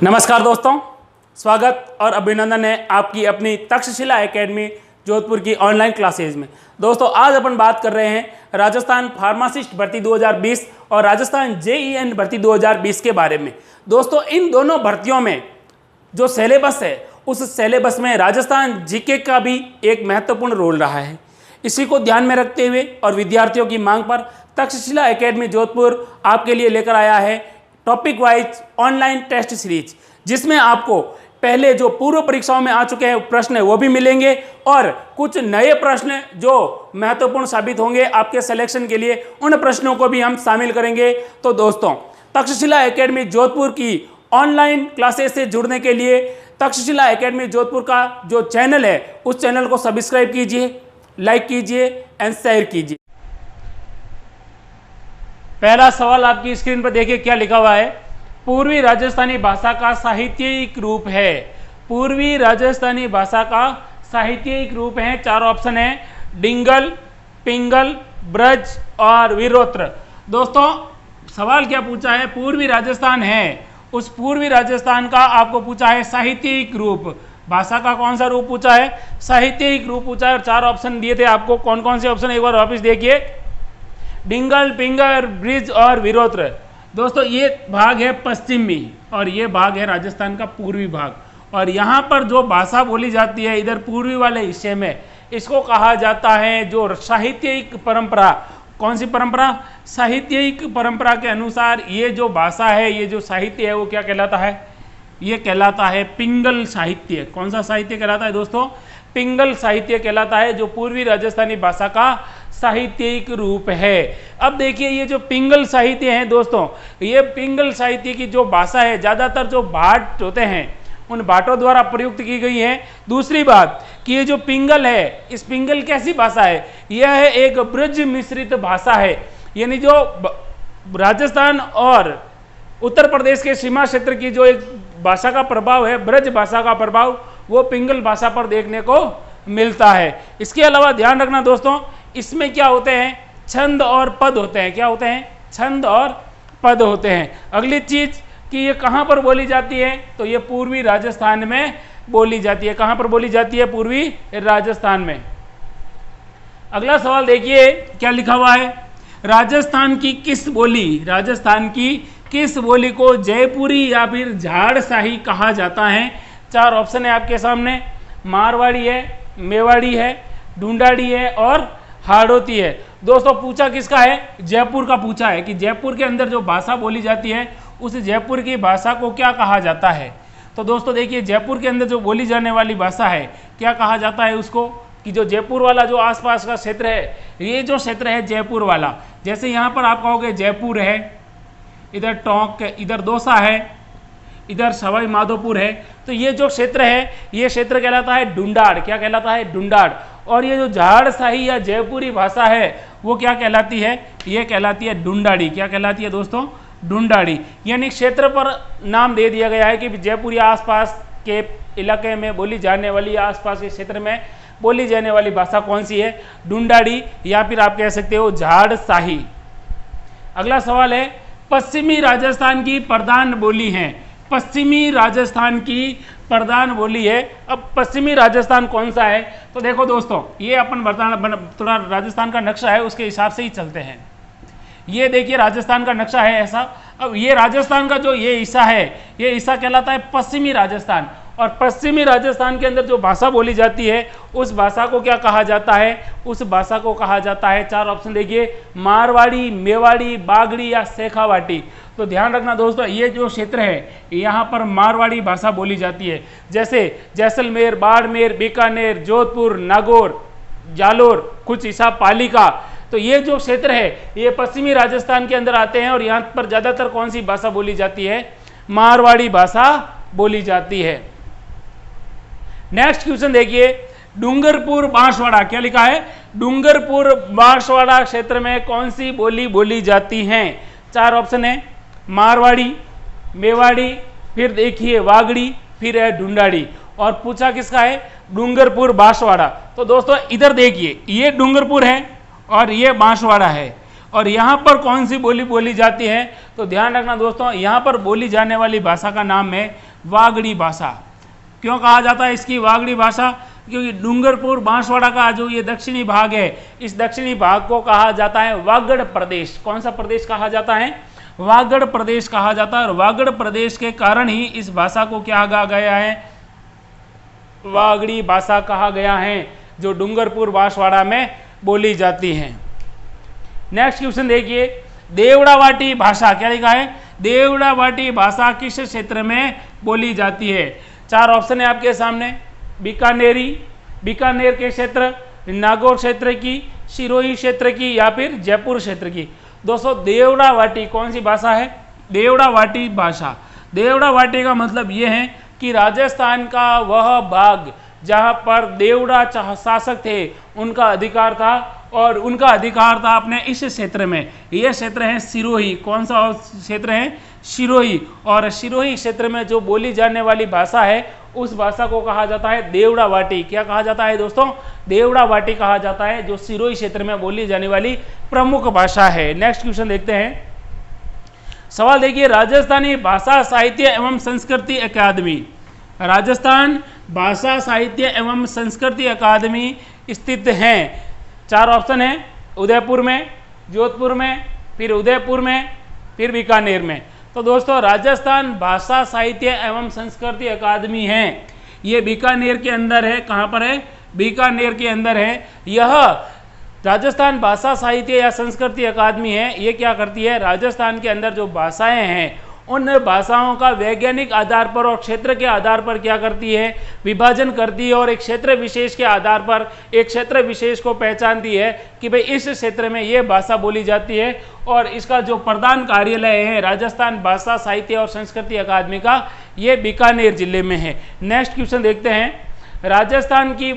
नमस्कार दोस्तों, स्वागत और अभिनंदन है आपकी अपनी तक्षशिला एकेडमी जोधपुर की ऑनलाइन क्लासेज में। दोस्तों आज अपन बात कर रहे हैं राजस्थान फार्मासिस्ट भर्ती 2020 और राजस्थान जेईएन भर्ती 2020 के बारे में। दोस्तों इन दोनों भर्तियों में जो सिलेबस है उस सिलेबस में राजस्थान जीके का भी एक महत्वपूर्ण रोल रहा है। इसी को ध्यान में रखते हुए और विद्यार्थियों की मांग पर तक्षशिला एकेडमी जोधपुर आपके लिए लेकर आया है topic wise online test series, जिसमें आपको पहले जो पूर्व परीक्षाओं में आ चुके हैं प्रश्न वो भी मिलेंगे और कुछ नए प्रश्न जो महत्वपूर्ण साबित होंगे आपके सिलेक्शन के लिए, उन प्रश्नों को भी हम शामिल करेंगे। तो दोस्तों तक्षशिला एकेडमी जोधपुर की ऑनलाइन क्लासेस से जुड़ने के लिए तक्षशिला एकेडमी जोधपुर का जो चैनल है उस चैनल को सब्सक्राइब कीजिए, लाइक कीजिए एंड शेयर कीजिए। पहला सवाल आपकी स्क्रीन पर देखिए क्या लिखा हुआ है। पूर्वी राजस्थानी भाषा का साहित्यिक रूप है। पूर्वी राजस्थानी भाषा का साहित्यिक रूप है, चार ऑप्शन है, डिंगल, पिंगल, ब्रज और वीरोत्र। दोस्तों सवाल क्या पूछा है, पूर्वी राजस्थान है, उस पूर्वी राजस्थान का आपको पूछा है साहित्यिक रूप। भाषा का कौन सा रूप पूछा है, साहित्यिक रूप पूछा है और चार ऑप्शन दिए थे आपको। कौन कौन से ऑप्शन एक बार वापस देखिए, डिंगल, पिंगर, ब्रिज और वीरोत्र। दोस्तों ये भाग है पश्चिमी और ये भाग है राजस्थान का पूर्वी भाग। और यहाँ पर जो भाषा बोली जाती है इधर पूर्वी वाले हिस्से में, इसको कहा जाता है जो साहित्यिक परंपरा। कौन सी परंपरा, साहित्यिक परंपरा के अनुसार ये जो भाषा है, ये जो साहित्य है वो क्या कहलाता है, ये कहलाता है पिंगल साहित्य। कौन सा साहित्य कहलाता है दोस्तों, पिंगल साहित्य कहलाता है, जो पूर्वी राजस्थानी भाषा का साहित्यिक रूप है। अब देखिए ये जो पिंगल साहित्य है दोस्तों, ये पिंगल साहित्य की जो भाषा है ज़्यादातर जो भाट होते हैं उन भाटों द्वारा प्रयुक्त की गई है। दूसरी बात कि ये जो पिंगल है, इस पिंगल कैसी भाषा है, यह एक ब्रज मिश्रित भाषा है। यानी जो राजस्थान और उत्तर प्रदेश के सीमा क्षेत्र की जो एक भाषा का प्रभाव है, ब्रज भाषा का प्रभाव, वो पिंगल भाषा पर देखने को मिलता है। इसके अलावा ध्यान रखना दोस्तों, इसमें क्या होते हैं, छंद और पद होते हैं। क्या होते हैं, छंद और पद होते हैं। अगली चीज कि ये कहाँ पर बोली जाती है, तो ये पूर्वी राजस्थान में बोली जाती है। कहाँ पर बोली जाती है, पूर्वी राजस्थान में। अगला सवाल देखिए क्या लिखा हुआ है, राजस्थान की किस बोली, राजस्थान की किस बोली को जयपुरी या फिर झाड़शाही कहा जाता है। चार ऑप्शन है आपके सामने, मारवाड़ी है, मेवाड़ी है, ढूंढाड़ी है और हाड़ौती है। दोस्तों पूछा किसका है, जयपुर का पूछा है कि जयपुर के अंदर जो भाषा बोली जाती है उस जयपुर की भाषा को क्या कहा जाता है। तो दोस्तों देखिए जयपुर के अंदर जो बोली जाने वाली भाषा है क्या कहा जाता है उसको, कि जो जयपुर वाला जो आसपास का क्षेत्र है, ये जो क्षेत्र है जयपुर वाला, जैसे यहाँ पर आप कहोगे जयपुर है, इधर टोंक, इधर दौसा है, इधर सवाई माधोपुर है, तो ये जो क्षेत्र है ये क्षेत्र कहलाता है ढूंढाड़। क्या कहलाता है, ढूंढाड़। और ये जो झाड़शाही या जयपुरी भाषा है वो क्या कहलाती है, ये कहलाती है ढूंढाड़ी। क्या कहलाती है दोस्तों, ढूंढाड़ी। यानी क्षेत्र पर नाम दे दिया गया है कि जयपुर या आसपास के इलाके में बोली जाने वाली, आसपास के क्षेत्र में बोली जाने वाली भाषा कौन सी है, ढूंढाड़ी या फिर आप कह सकते हो झाड़शाही। अगला सवाल है, पश्चिमी राजस्थान की प्रधान बोली है। पश्चिमी राजस्थान की प्रधान बोली है। अब पश्चिमी राजस्थान कौन सा है, तो देखो दोस्तों ये अपन थोड़ा राजस्थान का नक्शा है उसके हिसाब से ही चलते हैं। ये देखिए राजस्थान का नक्शा है ऐसा। अब ये राजस्थान का जो ये हिस्सा है, ये हिस्सा कहलाता है पश्चिमी राजस्थान। और पश्चिमी राजस्थान के अंदर जो भाषा बोली जाती है उस भाषा को क्या कहा जाता है, उस भाषा को कहा जाता है, चार ऑप्शन देखिए, मारवाड़ी, मेवाड़ी, बागड़ी या शेखावाटी। तो ध्यान रखना दोस्तों ये जो क्षेत्र है यहाँ पर मारवाड़ी भाषा बोली जाती है। जैसे जैसलमेर, बाड़मेर, बीकानेर, जोधपुर, नागौर, जालोर, कुछ हिस्सा पालिका, तो ये जो क्षेत्र है ये पश्चिमी राजस्थान के अंदर आते हैं। और यहाँ पर ज़्यादातर कौन सी भाषा बोली जाती है, मारवाड़ी भाषा बोली जाती है। नेक्स्ट क्वेश्चन देखिए, डूंगरपुर बांसवाड़ा, क्या लिखा है, डूंगरपुर बांसवाड़ा क्षेत्र में कौन सी बोली बोली जाती है। चार ऑप्शन है, मारवाड़ी, मेवाड़ी, फिर देखिए वागड़ी, फिर है ढूंढाड़ी। और पूछा किसका है, डूंगरपुर बांसवाड़ा। तो दोस्तों इधर देखिए ये डूंगरपुर है और ये बांसवाड़ा है। और यहाँ पर कौन सी बोली बोली जाती है, तो ध्यान रखना दोस्तों यहाँ पर बोली जाने वाली भाषा का नाम है वागड़ी भाषा। क्यों कहा जाता है इसकी वागड़ी भाषा? क्योंकि डूंगरपुर बांसवाड़ा का जो ये दक्षिणी भाग है, इस दक्षिणी भाग को कहा जाता है वागड़ प्रदेश। कौन सा प्रदेश कहा जाता है? वागड़ प्रदेश कहा जाता है। और वागड़ प्रदेश के कारण ही इस भाषा को क्या कहा गया है? वागड़ी भाषा कहा गया है, जो डूंगरपुर बांसवाड़ा में बोली जाती है। नेक्स्ट क्वेश्चन देखिए, देवड़ावाटी भाषा क्या लिखा है? देवड़ावाटी भाषा किस क्षेत्र में बोली जाती है? 4 ऑप्शन है आपके सामने, बीकानेरी, बीकानेर के क्षेत्र, नागौर क्षेत्र की, सिरोही क्षेत्र की, या फिर जयपुर क्षेत्र की। दोस्तों देवड़ावाटी कौन सी भाषा है? देवड़ावाटी भाषा। देवड़ावाटी का मतलब ये है कि राजस्थान का वह भाग जहाँ पर देवड़ा शासक थे उनका अधिकार था, और उनका अधिकार था अपने इस क्षेत्र में। यह क्षेत्र है सिरोही। कौन सा क्षेत्र है? सिरोही। और सिरोही क्षेत्र में जो बोली जाने वाली भाषा है उस भाषा को कहा जाता है देवड़ावाटी। क्या कहा जाता है दोस्तों? देवड़ावाटी कहा जाता है, जो सिरोही क्षेत्र में बोली जाने वाली प्रमुख भाषा है। नेक्स्ट क्वेश्चन देखते हैं। सवाल देखिए, राजस्थानी भाषा साहित्य एवं संस्कृति अकादमी, राजस्थान भाषा साहित्य एवं संस्कृति अकादमी स्थित है। 4 ऑप्शन है, उदयपुर में, जोधपुर में, फिर उदयपुर में, फिर बीकानेर में। तो दोस्तों राजस्थान भाषा साहित्य एवं संस्कृति अकादमी है, ये बीकानेर के अंदर है। कहाँ पर है? बीकानेर के अंदर है। यह राजस्थान भाषा साहित्य या संस्कृति अकादमी है, ये क्या करती है? राजस्थान के अंदर जो भाषाएं हैं उन भाषाओं का वैज्ञानिक आधार पर और क्षेत्र के आधार पर क्या करती है? विभाजन करती है, और एक क्षेत्र विशेष के आधार पर एक क्षेत्र विशेष को पहचानती है कि भाई इस क्षेत्र में ये भाषा बोली जाती है। और इसका जो प्रधान कार्यालय है राजस्थान भाषा साहित्य और संस्कृति अकादमी का, ये बीकानेर जिले में है। नेक्स्ट क्वेश्चन देखते हैं, राजस्थान की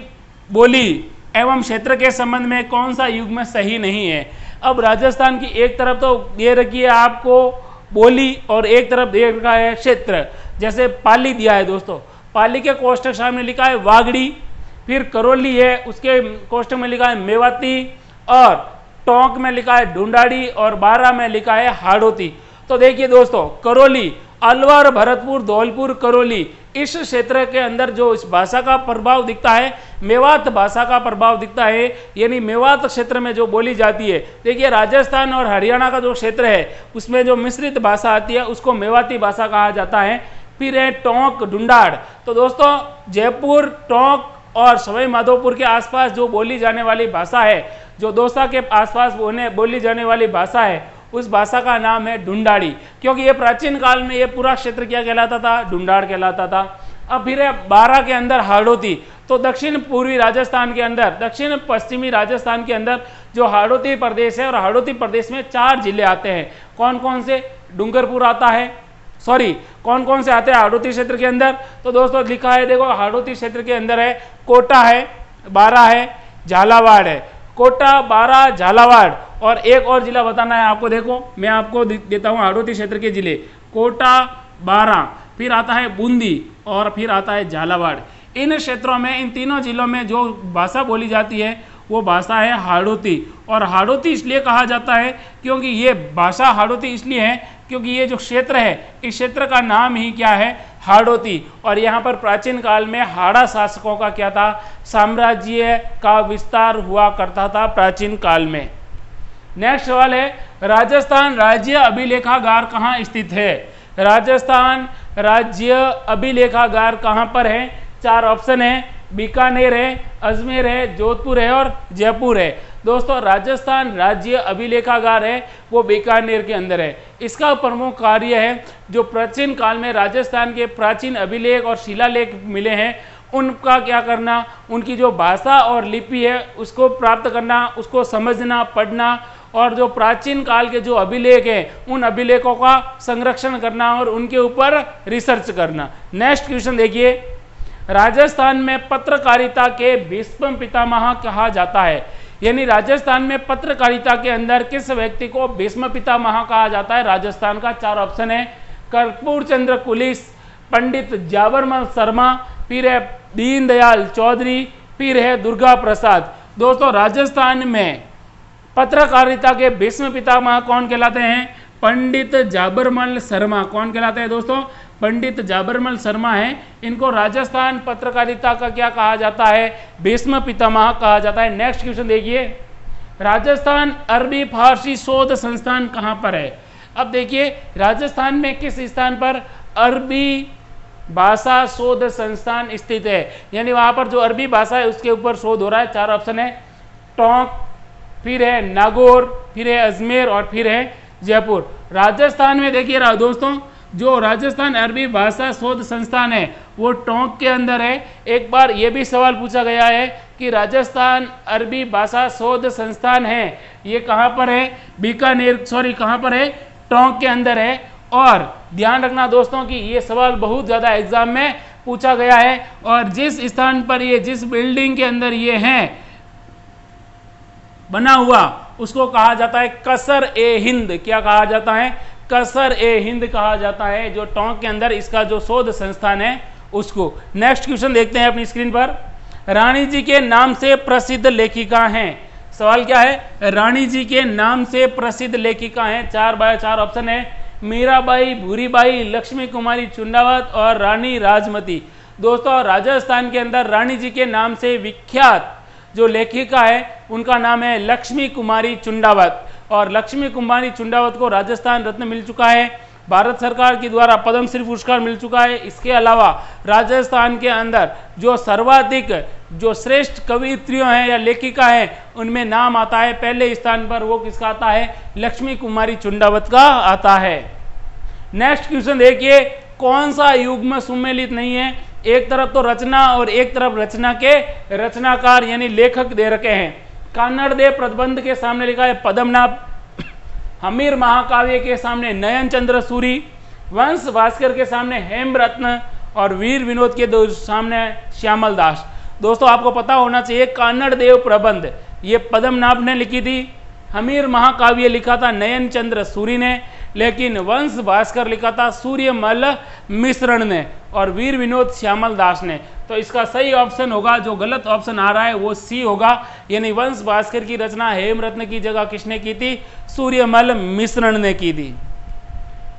बोली एवं क्षेत्र के संबंध में कौन सा युग्म सही नहीं है? अब राजस्थान की एक तरफ तो दे रखी है आपको बोली और एक तरफ दे रखा है क्षेत्र। जैसे पाली दिया है दोस्तों, पाली के कोष्ठक सामने लिखा है वागड़ी, फिर करौली है उसके कोष्ठक में लिखा है मेवाती, और टोंक में लिखा है ढूंढाड़ी, और बारा में लिखा है हाड़ौती। तो देखिए दोस्तों, करौली, अलवर, भरतपुर, धौलपुर, करौली, इस क्षेत्र के अंदर जो इस भाषा का प्रभाव दिखता है, मेवात भाषा का प्रभाव दिखता है, यानी मेवात क्षेत्र में जो बोली जाती है। देखिए राजस्थान और हरियाणा का जो क्षेत्र है उसमें जो मिश्रित भाषा आती है उसको मेवाती भाषा कहा जाता है। फिर है टोंक, ढूंढाड़। तो दोस्तों जयपुर, टोंक और सवाई माधोपुर के आसपास जो बोली जाने वाली भाषा है, जो दौसा के आसपास बोली जाने वाली भाषा है, उस भाषा का नाम है ढूंढाड़ी। क्योंकि ये प्राचीन काल में ये पूरा क्षेत्र क्या कहलाता था? ढूंढाड़ कहलाता था। अब फिर है बारा के अंदर हाड़ौती। तो दक्षिण पूर्वी राजस्थान के अंदर, दक्षिण पश्चिमी राजस्थान के अंदर जो हाड़ौती प्रदेश है, और हाड़ौती प्रदेश में 4 जिले आते हैं। कौन कौन से? डूंगरपुर आता है, सॉरी कौन कौन से आते हैं हाड़ौती क्षेत्र के अंदर? तो दोस्तों लिखा है, देखो हाड़ौती क्षेत्र के अंदर है कोटा है, बारा है, झालावाड़ है। कोटा, बारा, झालावाड़, और एक और जिला बताना है आपको। देखो मैं आपको देता हूँ हाड़ौती क्षेत्र के जिले, कोटा, बारा, फिर आता है बूंदी, और फिर आता है झालावाड़। इन क्षेत्रों में, इन तीनों जिलों में जो भाषा बोली जाती है वो भाषा है हाड़ौती। और हाड़ौती इसलिए कहा जाता है क्योंकि ये भाषा हाड़ौती इसलिए है क्योंकि ये जो क्षेत्र है, इस क्षेत्र का नाम ही क्या है? हाड़ौती। और यहाँ पर प्राचीन काल में हाड़ा शासकों का क्या था? साम्राज्य का विस्तार हुआ करता था प्राचीन काल में। नेक्स्ट सवाल है, राजस्थान राज्य अभिलेखागार कहाँ स्थित है? राजस्थान राज्य अभिलेखागार कहाँ पर है? 4 ऑप्शन है, बीकानेर है, अजमेर है, जोधपुर है, और जयपुर है। दोस्तों राजस्थान राज्य अभिलेखागार है वो बीकानेर के अंदर है। इसका प्रमुख कार्य है जो प्राचीन काल में राजस्थान के प्राचीन अभिलेख और शिलालेख मिले हैं उनका क्या करना, उनकी जो भाषा और लिपि है उसको प्राप्त करना, उसको समझना, पढ़ना, और जो प्राचीन काल के जो अभिलेख हैं उन अभिलेखों का संरक्षण करना और उनके ऊपर रिसर्च करना। नेक्स्ट क्वेश्चन देखिए, राजस्थान में पत्रकारिता के भीष्म पितामह कहा जाता है, यानी राजस्थान में पत्रकारिता के अंदर किस व्यक्ति को भीष्म पितामह कहा जाता है? राजस्थान का 4 ऑप्शन है, कर्पूर चंद्र कुलिस, पंडित जाबरमल शर्मा, फिर है दीनदयाल चौधरी, फिर है दुर्गा प्रसाद। दोस्तों राजस्थान में पत्रकारिता के भीष्म पितामह कौन कहलाते हैं? पंडित जाबरमल शर्मा। कौन कहलाते हैं दोस्तों? पंडित जाबरमल शर्मा हैं, इनको राजस्थान पत्रकारिता का क्या कहा जाता है, भीष्म पितामह कहा जाता है। नेक्स्ट क्वेश्चन देखिए, राजस्थान अरबी फारसी शोध संस्थान कहाँ पर है। अब देखिए राजस्थान में किस स्थान पर अरबी भाषा शोध संस्थान स्थित है, यानी वहां पर जो अरबी भाषा है उसके ऊपर शोध हो रहा है। 4 ऑप्शन है, टोंक, फिर है नागौर, फिर है अजमेर और फिर है जयपुर। राजस्थान में देखिए दोस्तों, जो राजस्थान अरबी भाषा शोध संस्थान है वो टोंक के अंदर है। एक बार ये भी सवाल पूछा गया है कि राजस्थान अरबी भाषा शोध संस्थान है ये कहाँ पर है, बीकानेर, सॉरी कहाँ पर है, टोंक के अंदर है। और ध्यान रखना दोस्तों कि ये सवाल बहुत ज़्यादा एग्जाम में पूछा गया है, और जिस स्थान पर ये, जिस बिल्डिंग के अंदर ये है बना हुआ, उसको कहा जाता है कसर ए हिंद। क्या कहा जाता है, कसर ए हिंद कहा जाता है, जो टोंक के अंदर इसका जो शोध संस्थान है उसको। नेक्स्ट क्वेश्चन देखते हैं अपनी स्क्रीन पर, रानी जी के नाम से प्रसिद्ध लेखिका हैं। सवाल क्या है, रानी जी के नाम से प्रसिद्ध लेखिका हैं। 4/4 ऑप्शन है, मीराबाई, भूरीबाई, लक्ष्मी कुमारी चुंडावत और रानी राजमती। दोस्तों राजस्थान के अंदर रानी जी के नाम से विख्यात जो लेखिका है उनका नाम है लक्ष्मी कुमारी चुंडावत, और लक्ष्मी कुमारी चुंडावत को राजस्थान रत्न मिल चुका है, भारत सरकार के द्वारा पद्मश्री पुरस्कार मिल चुका है। इसके अलावा राजस्थान के अंदर जो सर्वाधिक जो श्रेष्ठ कवित्रियों हैं या लेखिका हैं उनमें नाम आता है पहले स्थान पर, वो किसका आता है, लक्ष्मी कुमारी चुंडावत का आता है। नेक्स्ट क्वेश्चन देखिए, कौन सा युग्म सुमेलित नहीं है। एक तरफ तो रचना और एक तरफ रचना के रचनाकार यानी लेखक दे रखे हैं। कान्नड़ देव प्रबंध के सामने लिखा है पद्मनाभ, हमीर महाकाव्य के सामने नयन चंद्र सूरी, वंश भास्कर के सामने हेमरत्न और वीर विनोद के सामने श्यामल दास। दोस्तों आपको पता होना चाहिए कान्नड़ देव प्रबंध ये पद्मनाभ ने लिखी थी, हमीर महाकाव्य लिखा था नयन चंद्र सूरी ने, लेकिन वंश भास्कर लिखा था सूर्यमल मिश्रण ने, और वीर विनोद श्यामल दास ने। तो इसका सही ऑप्शन होगा, जो गलत ऑप्शन आ रहा है वो सी होगा, यानी वंश भास्कर की रचना हेमरत्न की जगह किसने की थी, सूर्यमल मिश्रण ने की थी।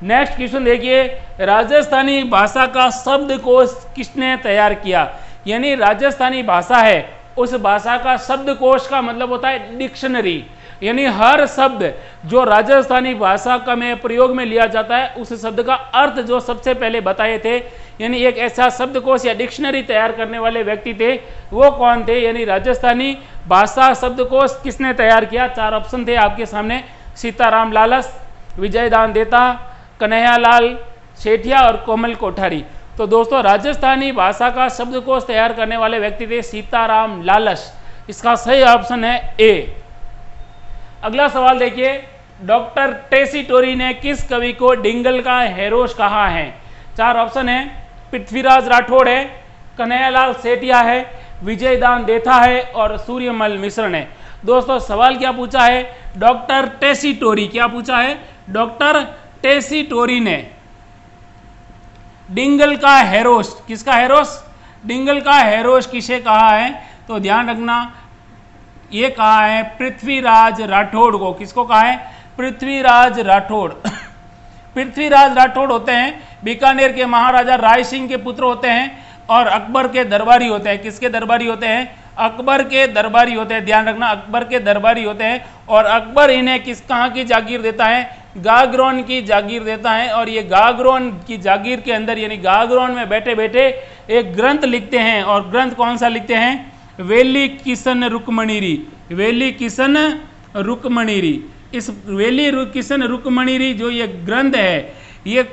नेक्स्ट क्वेश्चन देखिए, राजस्थानी भाषा का शब्दकोश किसने तैयार किया। यानी राजस्थानी भाषा है उस भाषा का शब्दकोश का मतलब होता है डिक्शनरी, यानी हर शब्द जो राजस्थानी भाषा का में प्रयोग में लिया जाता है उस शब्द का अर्थ जो सबसे पहले बताए थे, यानी एक ऐसा शब्दकोश या डिक्शनरी तैयार करने वाले व्यक्ति थे, वो कौन थे, यानी राजस्थानी भाषा शब्दकोश किसने तैयार किया। 4 ऑप्शन थे आपके सामने, सीताराम लालस, विजयदान देता, कन्हैयालाल सेठिया और कोमल कोठारी। तो दोस्तों राजस्थानी भाषा का शब्दकोश तैयार करने वाले व्यक्ति थे सीताराम लालस। इसका सही ऑप्शन है ए। अगला सवाल देखिए, डॉक्टर टेसीटोरी ने किस कवि को डिंगल का हेरोस कहा है। 4 ऑप्शन है, पृथ्वीराज राठौड़ है, कन्हैयालाल सेठिया है, विजयदान देथा है और सूर्यमल मिश्रण है। दोस्तों सवाल क्या पूछा है, डॉक्टर टेसीटोरी, क्या पूछा है, डॉक्टर टेसीटोरी ने डिंगल का हेरोस, किसका हेरोस, डिंगल का हेरोस किसे कहा है, तो ध्यान रखना ये कहा है पृथ्वीराज राठौड़ को। किसको कहा है, पृथ्वीराज राठौड़। पृथ्वीराज राठौड़ होते हैं बीकानेर के महाराजा राय सिंह के पुत्र होते हैं और अकबर के दरबारी होते हैं। किसके दरबारी होते हैं, अकबर के दरबारी होते हैं, ध्यान रखना अकबर के दरबारी होते हैं। और अकबर इन्हें किस कहाँ की जागीर देता है, गागरोन की जागीर देता है। और ये गागरोन की जागीर के अंदर यानी गागरोन में बैठे बैठे एक ग्रंथ लिखते हैं, और ग्रंथ कौन सा लिखते हैं, वेली किशन रुक्मणीरी, वेली किशन रुक्मणीरी। इस वेली किशन रुक्मणीरी जो ये ग्रंथ है, ये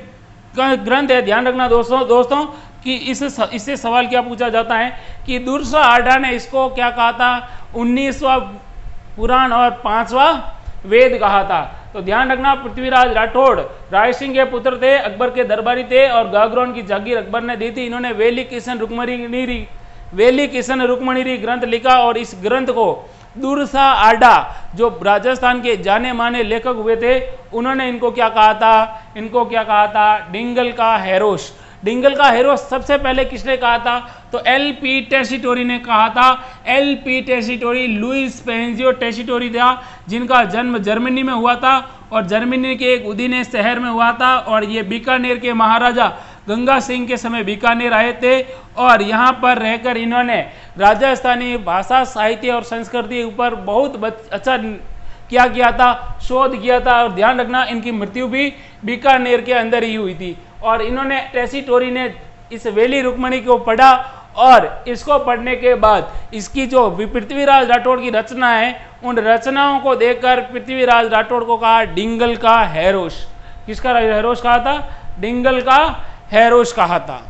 ग्रंथ है, ध्यान रखना दोस्तों कि इससे सवाल क्या पूछा जाता है कि दुर्सा आढ़ा ने इसको क्या कहा था, 19वां पुराण और 5वां वेद कहा था। तो ध्यान रखना पृथ्वीराज राठौड़ राय सिंह के पुत्र थे, अकबर के दरबारी थे और गागरोन की जागीर अकबर ने दी थी। इन्होंने वेली किशन रुक्मणीरी ग्रंथ लिखा और इस ग्रंथ को दुर्सा आडा जो राजस्थान के जाने माने लेखक हुए थे उन्होंने इनको क्या कहा था, डिंगल का हेरोस। डिंगल का हेरोस सबसे पहले किसने कहा था, तो एल.पी. टेसीटोरी ने कहा था। एल.पी. टेसीटोरी लुइस पेंजियो टेसीटोरी था जिनका जन्म जर्मनी में हुआ था और जर्मनी के एक उदीने शहर में हुआ था। और ये बीकानेर के महाराजा गंगा सिंह के समय बीकानेर आए थे और यहाँ पर रहकर इन्होंने राजस्थानी भाषा, साहित्य और संस्कृति ऊपर बहुत अच्छा क्या किया था, शोध किया था। और ध्यान रखना, इनकी मृत्यु भी बीकानेर के अंदर ही हुई थी। और इन्होंने टेसी टोरी ने इस वेली रुक्मणी को पढ़ा और इसको पढ़ने के बाद इसकी जो पृथ्वीराज राठौड़ की रचना है, उन रचनाओं को देखकर पृथ्वीराज राठौड़ को कहा डिंगल का हैरोश। किसका हैरोश कहा था? डिंगल का हैरोश कहा था।